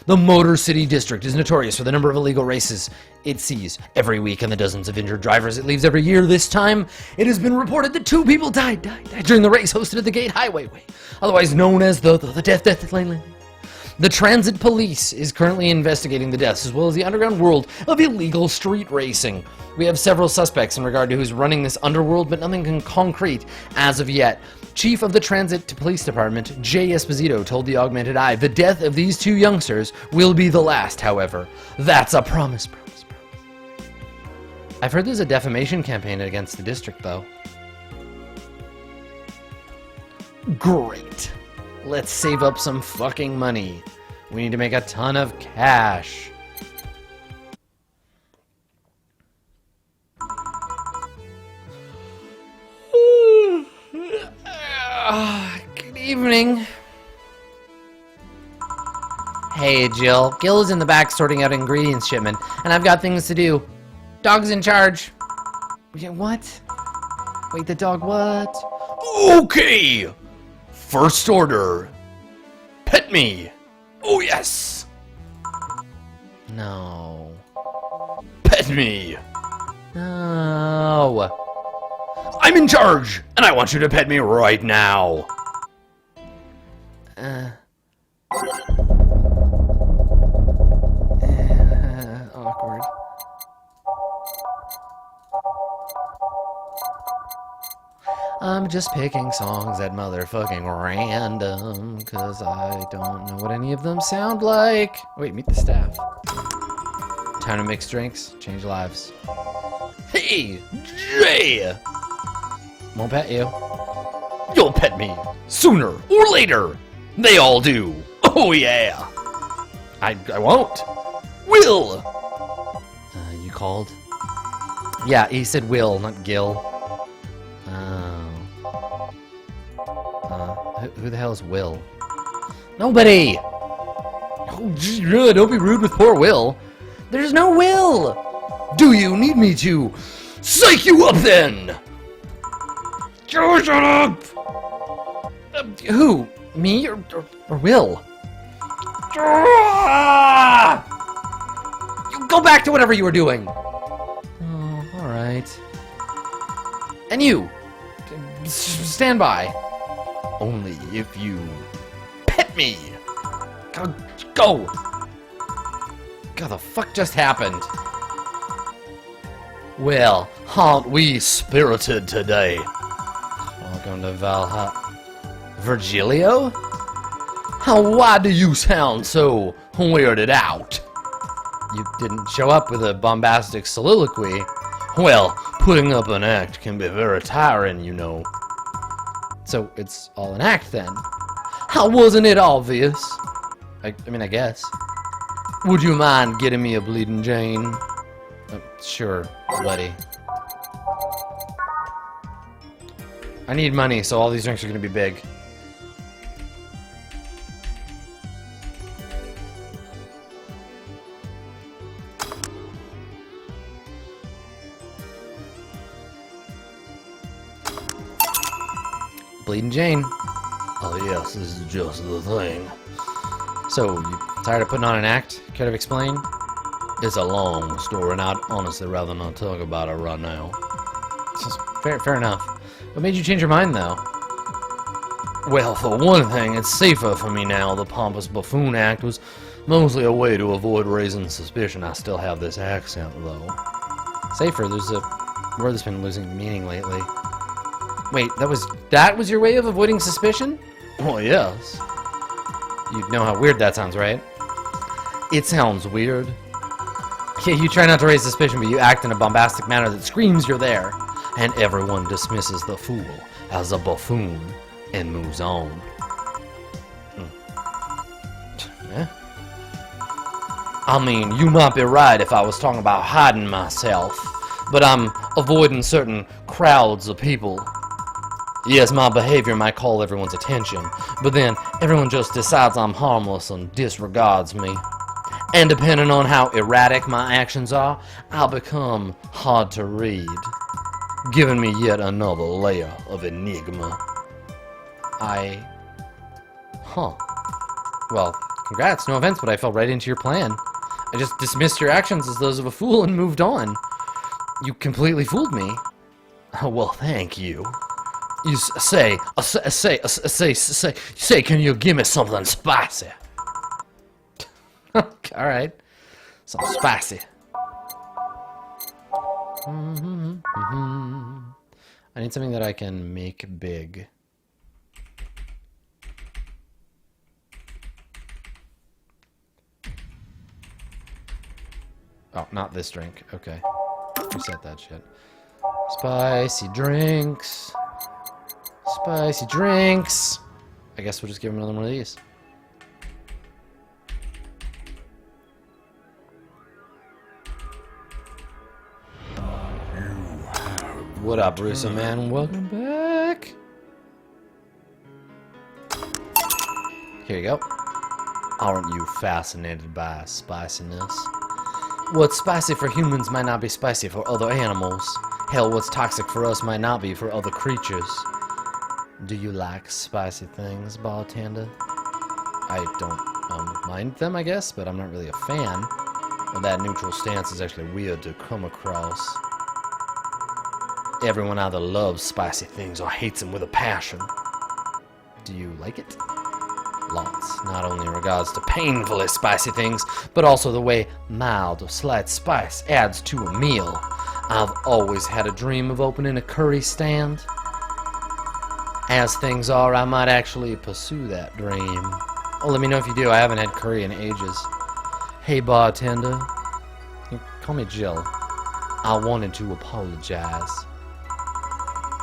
The Motor City District is notorious for the number of illegal races it sees every week and the dozens of injured drivers it leaves every year. This time, it has been reported that 2 people died during the race hosted at the Gate Highway Way, otherwise known as the Death Lane. The Transit Police is currently investigating the deaths, as well as the underground world of illegal street racing. We have several suspects in regard to who's running this underworld, but nothing concrete as of yet. Chief of the Transit Police Department, Jay Esposito, told the Augmented Eye, the death of these 2 youngsters will be the last, however. That's a promise. I've heard there's a defamation campaign against the district, though. Great. Let's save up some fucking money. We need to make a ton of cash. Good evening. Hey, Jill. Gil is in the back sorting out ingredients shipment, and I've got things to do. Dog's in charge. What? Wait, the dog what? Okay! First order. Pet me. Oh, yes. No. Pet me. No. I'm in charge, and I want you to pet me right now. Awkward. I'm just picking songs at motherfucking random, cause I don't know what any of them sound like. Wait, meet the staff. Time to mix drinks, change lives. Hey, Jay! Won't pet you. You'll pet me, sooner or later. They all do. Oh yeah. I won't. Will! You called? Yeah, he said Will, not Gil. Who the hell is Will? Nobody! Oh, don't be rude with poor Will. There's no Will! Do you need me to psych you up then? Shut up! Who? Me or Will? You go back to whatever you were doing. Oh, alright. And you! Stand by. Only if you pet me. Go. God, the fuck just happened? Well, aren't we spirited today? Welcome to Valhalla. Virgilio? Why do you sound so weirded out? You didn't show up with a bombastic soliloquy. Well, putting up an act can be very tiring, you know. So it's all an act then? Wasn't it obvious? I mean, I guess. Would you mind getting me a Bleeding Jane? Sure, buddy. I need money, so all these drinks are gonna be big. Bleeding Jane. Oh yes, this is just the thing. So, you tired of putting on an act? Care to explain? It's a long story, and I'd honestly rather not talk about it right now. Fair enough. What made you change your mind, though? Well, for one thing, it's safer for me now. The pompous buffoon act was mostly a way to avoid raising suspicion. I still have this accent, though. Safer? There's a word that's been losing meaning lately. Wait, that was your way of avoiding suspicion? Oh, yes. You know how weird that sounds, right? It sounds weird. Yeah, you try not to raise suspicion, but you act in a bombastic manner that screams you're there. And everyone dismisses the fool as a buffoon and moves on. Eh? I mean, you might be right if I was talking about hiding myself, but I'm avoiding certain crowds of people. Yes, my behavior might call everyone's attention, but then everyone just decides I'm harmless and disregards me. And depending on how erratic my actions are, I'll become hard to read, giving me yet another layer of enigma. Well, congrats, no offense, but I fell right into your plan. I just dismissed your actions as those of a fool and moved on. You completely fooled me. Well, thank you. You say, can you give me something spicy? Alright. Something spicy. I need something that I can make big. Oh, not this drink. Okay. Reset that shit. Spicy drinks. Spicy drinks. I guess we'll just give him another one of these. What up, Russo man? Welcome back. Here you go. Aren't you fascinated by spiciness? What's spicy for humans might not be spicy for other animals. Hell, what's toxic for us might not be for other creatures. Do you like spicy things, bartender? I don't mind them, I guess, but I'm not really a fan. Well, that neutral stance is actually weird to come across. Everyone either loves spicy things or hates them with a passion. Do you like it? Lots, not only in regards to painfully spicy things, but also the way mild or slight spice adds to a meal. I've always had a dream of opening a curry stand. As things are, I might actually pursue that dream. Oh, let me know if you do. I haven't had curry in ages. Hey, bartender. You call me Jill. I wanted to apologize.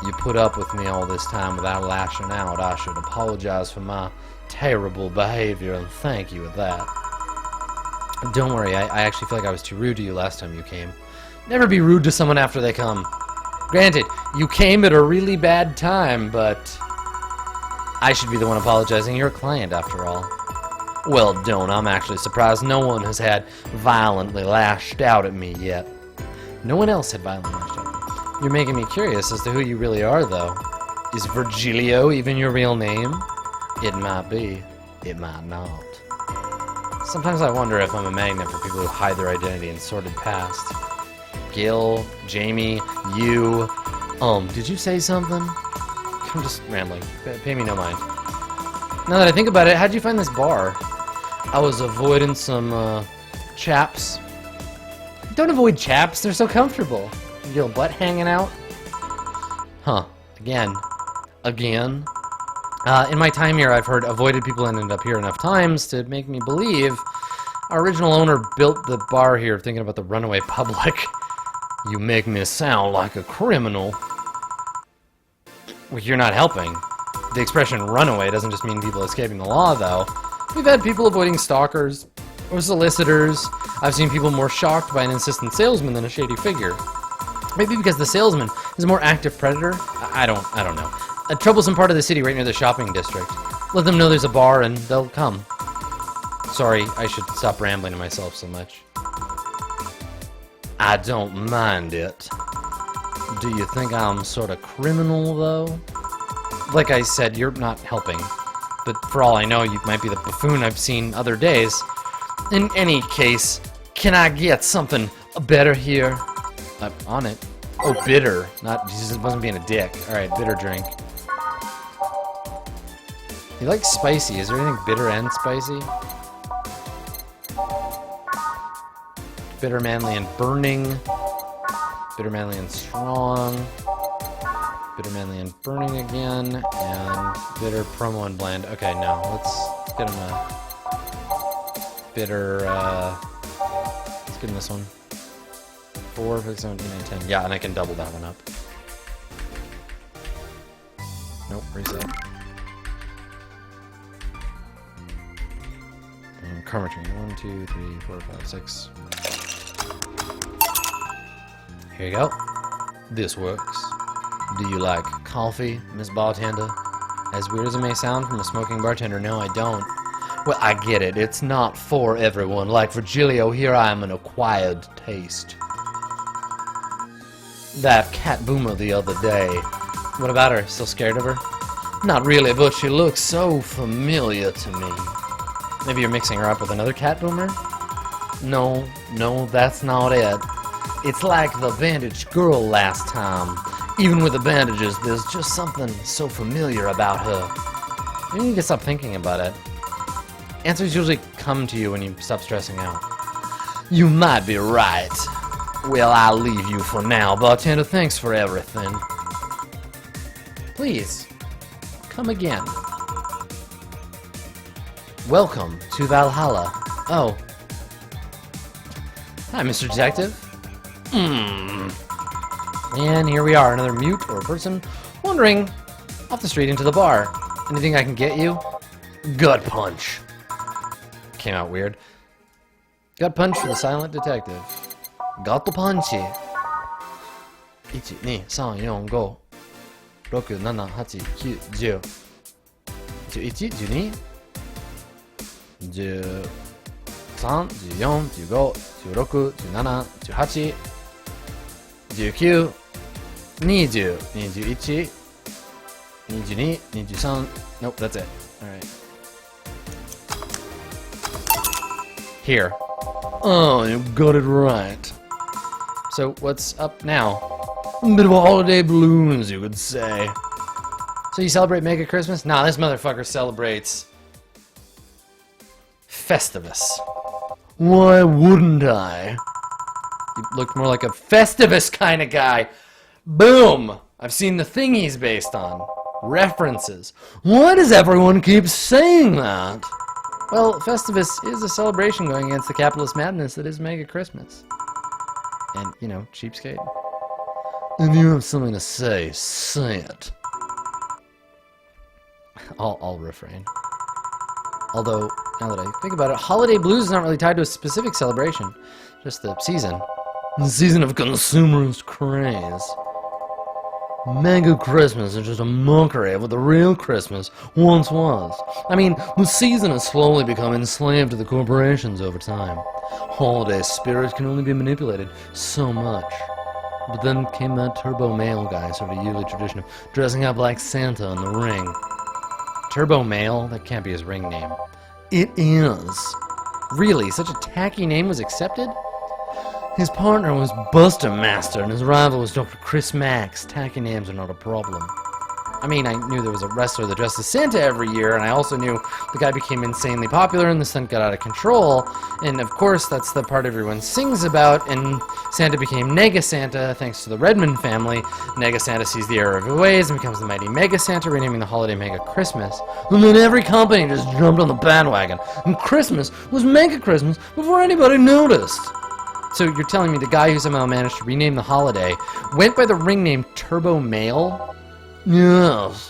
You put up with me all this time without lashing out. I should apologize for my terrible behavior and thank you for that. Don't worry, I actually feel like I was too rude to you last time you came. Never be rude to someone after they come. Granted, you came at a really bad time, but I should be the one apologizing. You're a client, after all. Well, don't. I'm actually surprised no one has had violently lashed out at me yet. No one else had violently lashed out at me. You're making me curious as to who you really are, though. Is Virgilio even your real name? It might be. It might not. Sometimes I wonder if I'm a magnet for people who hide their identity in sordid past. Gil, Jamie, you. Did you say something? I'm just rambling. Pay me no mind. Now that I think about it, how'd you find this bar? I was avoiding some, chaps. Don't avoid chaps, they're so comfortable. Your butt hanging out. Huh. Again. In my time here, I've heard avoided people ended up here enough times to make me believe our original owner built the bar here thinking about the runaway public. You make me sound like a criminal. Well, you're not helping. The expression runaway doesn't just mean people escaping the law, though. We've had people avoiding stalkers or solicitors. I've seen people more shocked by an insistent salesman than a shady figure. Maybe because the salesman is a more active predator? I don't know. A troublesome part of the city right near the shopping district. Let them know there's a bar and they'll come. Sorry, I should stop rambling to myself so much. I don't mind it. Do you think I'm sort of criminal, though? Like I said, you're not helping. But for all I know, you might be the buffoon I've seen other days. In any case, can I get something better here? I'm on it. Oh, bitter. Not, Jesus wasn't being a dick. Alright, bitter drink. You like spicy. Is there anything bitter and spicy? Bitter, manly, and burning. Bitter, manly, and strong. Bitter, manly, and burning again. And bitter, promo, and bland. Okay, no. Let's get him a bitter, let's get him this one. 4, 5, 7, 8, 9, 10. Yeah, and I can double that one up. Nope, reset. And karma tree. 1, 2, 3, 4, 5, 6. Here you go. This works. Do you like coffee, Miss Bartender? As weird as it may sound from a smoking bartender, no, I don't. Well, I get it. It's not for everyone. Like Virgilio, here I am an acquired taste. That cat boomer the other day. What about her? Still scared of her? Not really, but she looks so familiar to me. Maybe you're mixing her up with another cat boomer? No, that's not it. It's like the bandaged girl last time. Even with the bandages, there's just something so familiar about her. You need to stop thinking about it. Answers usually come to you when you stop stressing out. You might be right. Well, I'll leave you for now, bartender. Thanks for everything. Please, come again. Welcome to Valhalla. Oh. Hi, Mr. Detective. And here we are, another mute or person wandering off the street into the bar. Anything I can get you? Gut punch. Came out weird. Gut punch for the silent detective. Gut punchy. 1, 2, 3, 4, 5, 6, 7, 8, 9, 10. 11, 12, 13, 14, 15, 16, 17, 18, 19, 20, 21, 22, 23. Nope, that's it. Alright. Here. Oh, you got it right. So, what's up now? A bit of a holiday balloons, you could say. So you celebrate Mega Christmas? Nah, this motherfucker celebrates Festivus. Why wouldn't I? You looked more like a Festivus kind of guy. Boom! I've seen the thing he's based on. References. Why does everyone keep saying that? Well, Festivus is a celebration going against the capitalist madness that is Mega Christmas. And, you know, cheapskate. If you have something to say it. I'll refrain. Although, now that I think about it, holiday blues is not really tied to a specific celebration. Just the season. The season of consumerist craze. Mega Christmas is just a mockery of what the real Christmas once was. I mean, the season has slowly become enslaved to the corporations over time. Holiday spirit can only be manipulated so much. But then came that turbo male guy, sort of yearly tradition of dressing up like Santa in the ring. Turbo male? That can't be his ring name. It is. Really? Such a tacky name was accepted? His partner was Buster Master, and his rival was Dr. Chris Max. Tacky names are not a problem. I mean, I knew there was a wrestler that dressed as Santa every year, and I also knew the guy became insanely popular and the stunt got out of control. And of course, that's the part everyone sings about, and Santa became Nega Santa thanks to the Redmond family. Nega Santa sees the error of his ways and becomes the mighty Mega Santa, renaming the holiday Mega Christmas. And then every company just jumped on the bandwagon, and Christmas was Mega Christmas before anybody noticed. So you're telling me the guy who somehow managed to rename the holiday went by the ring name Turbo Male? Yes.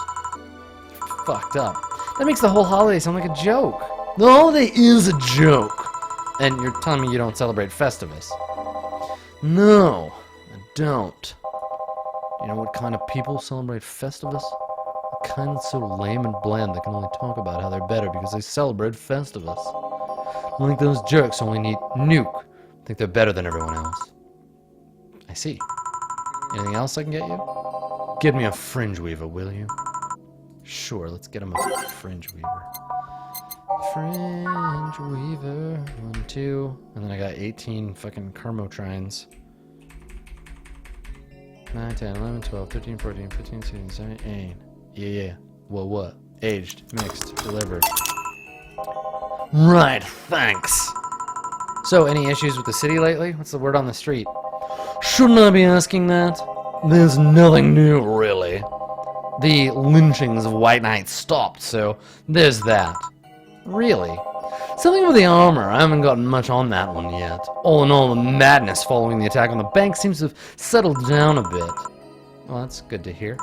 Fucked up. That makes the whole holiday sound like a joke. The holiday is a joke. And you're telling me you don't celebrate Festivus? No, I don't. You know what kind of people celebrate Festivus? The kind that's so lame and bland they can only talk about how they're better because they celebrate Festivus. Like those jerks who only need nuke. Think they're better than everyone else. I see. Anything else I can get you? Get me a fringe weaver, will you? Sure, let's get him a fringe weaver. Fringe weaver. 1, 2. And then I got 18 fucking Carmotrines. 9, 10, 11, 12, 13, 14, 15, 16, 17, 18. Yeah. Well, what? Aged, mixed, delivered. Right, thanks. So, any issues with the city lately? What's the word on the street? Shouldn't I be asking that? There's nothing new, really. The lynchings of White Knights stopped, so there's that. Really? Something with the armor. I haven't gotten much on that one yet. All in all, the madness following the attack on the bank seems to have settled down a bit. Well, that's good to hear.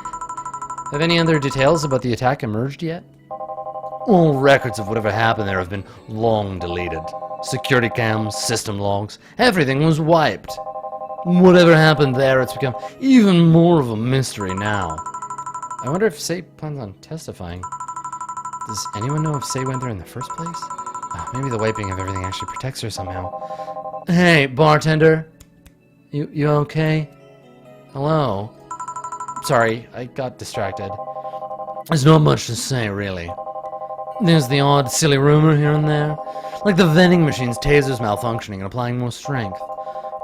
Have any other details about the attack emerged yet? All records of whatever happened there have been long deleted. Security cams, system logs, everything was wiped. Whatever happened there, it's become even more of a mystery now. I wonder if Say plans on testifying. Does anyone know if Say went there in the first place? Maybe the wiping of everything actually protects her somehow. Hey, bartender. You okay? Hello? Sorry, I got distracted. There's not much to say, really. There's the odd, silly rumor here and there. Like the vending machine's tasers malfunctioning and applying more strength.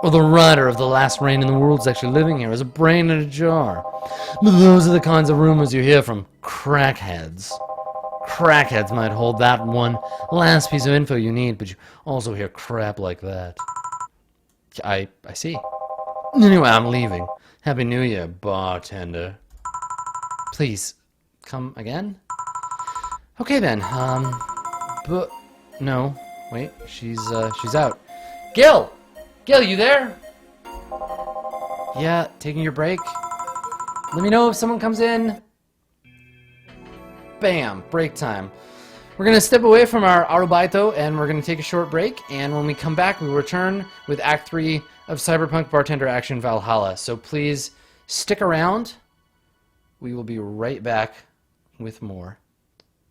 Or the writer of The Last Reign in the World's actually living here as a brain in a jar. But those are the kinds of rumors you hear from crackheads. Crackheads might hold that one last piece of info you need, but you also hear crap like that. I see. Anyway, I'm leaving. Happy New Year, bartender. Please, come again? Okay then, but... No, wait, she's out. Gil! Gil, you there? Yeah, taking your break? Let me know if someone comes in. Bam, break time. We're going to step away from our Arubaito and we're going to take a short break. And when we come back, we return with Act 3 of Cyberpunk Bartender Action Valhalla. So please stick around. We will be right back with more.